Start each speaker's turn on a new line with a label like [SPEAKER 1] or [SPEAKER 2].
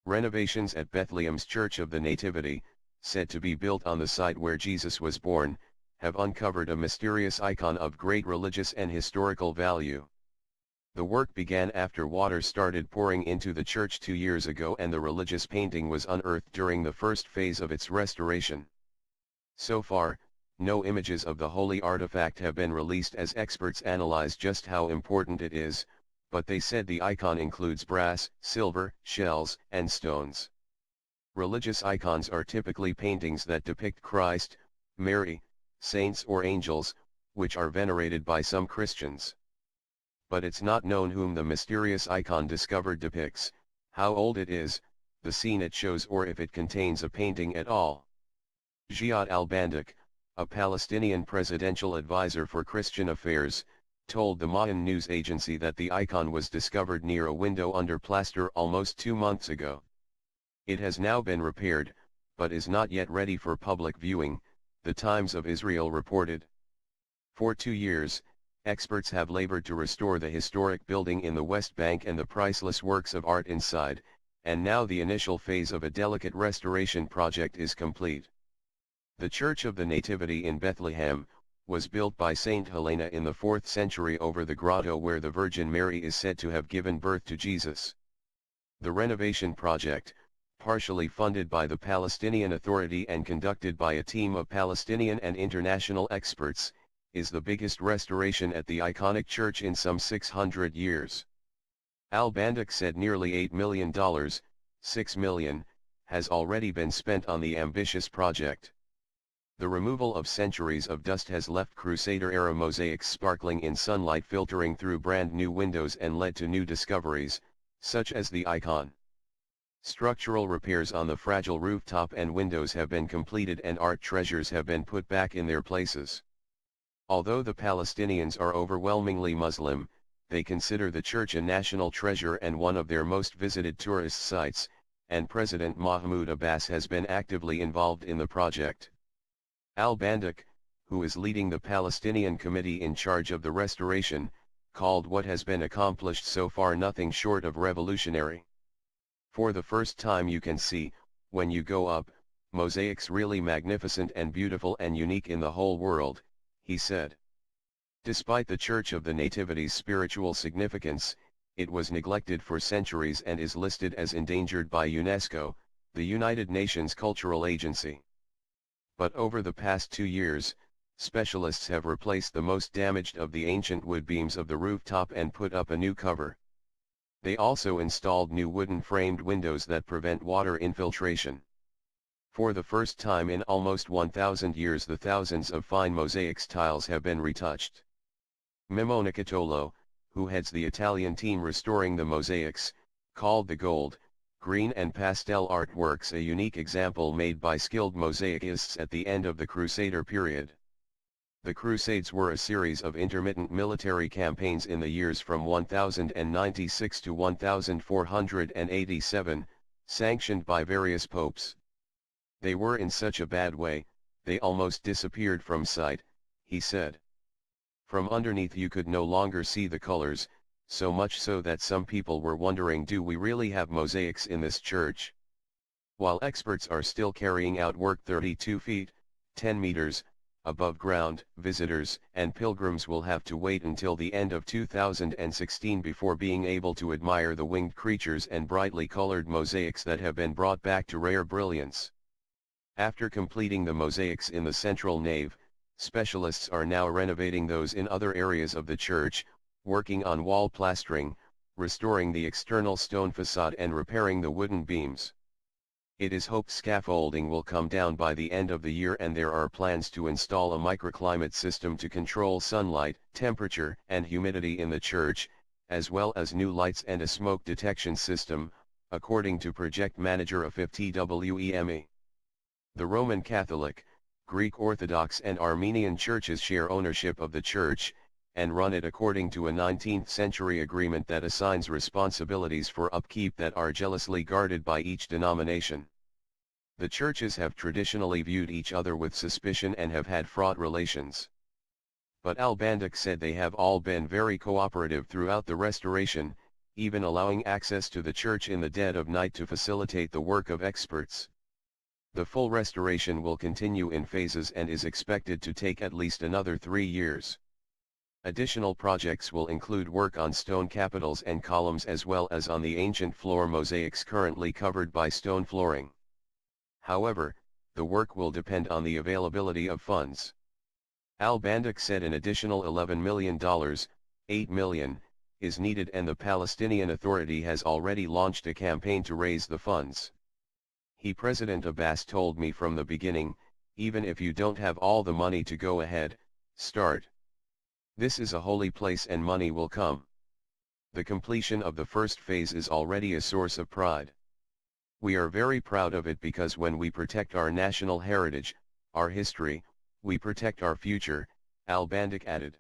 [SPEAKER 1] Renovations at Bethlehem's Church of the Nativity, said to be built on the site where Jesus was born, have uncovered a mysterious icon of great religious and historical value. The work began after water started pouring into the church 2 years ago, and the religious painting was unearthed during the first phase of its restoration. So far, no images of the holy artifact have been released as experts analyze just how important it is, but they said the icon includes brass, silver, shells, and stones. Religious icons are typically paintings that depict Christ, Mary, saints or angels, which are venerated by some Christians. But it's not known whom the mysterious icon discovered depicts, how old it is, the scene it shows, or if it contains a painting at all. Ziad al-Bandak, a Palestinian presidential advisor for Christian affairs, told the Mahan news agency that the icon was discovered near a window under plaster almost 2 months ago. It has now been repaired, but is not yet ready for public viewing, the Times of Israel reported. For 2 years, experts have labored to restore the historic building in the West Bank and the priceless works of art inside, and now the initial phase of a delicate restoration project is complete. The Church of the Nativity in Bethlehem was built by Saint Helena in the 4th century over the grotto where the Virgin Mary is said to have given birth to Jesus. The renovation project, partially funded by the Palestinian Authority and conducted by a team of Palestinian and international experts, is the biggest restoration at the iconic church in some 600 years. Al-Bandak said nearly $8 million, $6 million, has already been spent on the ambitious project. The removal of centuries of dust has left Crusader-era mosaics sparkling in sunlight filtering through brand new windows and led to new discoveries, such as the icon. Structural repairs on the fragile rooftop and windows have been completed and art treasures have been put back in their places. Although the Palestinians are overwhelmingly Muslim, they consider the church a national treasure and one of their most visited tourist sites, and President Mahmoud Abbas has been actively involved in the project. Al-Bandak, who is leading the Palestinian committee in charge of the restoration, called what has been accomplished so far nothing short of revolutionary. For the first time you can see, when you go up, mosaics really magnificent and beautiful and unique in the whole world, he said. Despite the Church of the Nativity's spiritual significance, it was neglected for centuries and is listed as endangered by UNESCO, the United Nations Cultural Agency. But over the past 2 years, specialists have replaced the most damaged of the ancient wood beams of the rooftop and put up a new cover. They also installed new wooden framed windows that prevent water infiltration. For the first time in almost 1,000 years the thousands of fine mosaics tiles have been retouched. Mimmo Nicotolo, who heads the Italian team restoring the mosaics, called the gold, green and pastel artworks a unique example made by skilled mosaicists at the end of the Crusader period. The Crusades were a series of intermittent military campaigns in the years from 1096 to 1487, sanctioned by various popes. They were in such a bad way, they almost disappeared from sight, he said. From underneath you could no longer see the colors, so much so that some people were wondering, do we really have mosaics in this church? While experts are still carrying out work 32 feet, 10 meters, above ground, visitors and pilgrims will have to wait until the end of 2016 before being able to admire the winged creatures and brightly colored mosaics that have been brought back to rare brilliance. After completing the mosaics in the central nave, specialists are now renovating those in other areas of the church, working on wall plastering, restoring the external stone facade and repairing the wooden beams. It is hoped scaffolding will come down by the end of the year, and there are plans to install a microclimate system to control sunlight, temperature and humidity in the church, as well as new lights and a smoke detection system, according to project manager of FTWEME. The Roman Catholic, Greek Orthodox and Armenian churches share ownership of the church, and run it according to a 19th-century agreement that assigns responsibilities for upkeep that are jealously guarded by each denomination. The churches have traditionally viewed each other with suspicion and have had fraught relations. But Al-Bandak said they have all been very cooperative throughout the restoration, even allowing access to the church in the dead of night to facilitate the work of experts. The full restoration will continue in phases and is expected to take at least another 3 years. Additional projects will include work on stone capitals and columns as well as on the ancient floor mosaics currently covered by stone flooring. However, the work will depend on the availability of funds. Al-Bandak said an additional $11 million, $8 million, is needed and the Palestinian Authority has already launched a campaign to raise the funds. President Abbas told me from the beginning, even if you don't have all the money to go ahead, start. This is a holy place and money will come. The completion of the first phase is already a source of pride. We are very proud of it because when we protect our national heritage, our history, we protect our future, Al-Bandak added.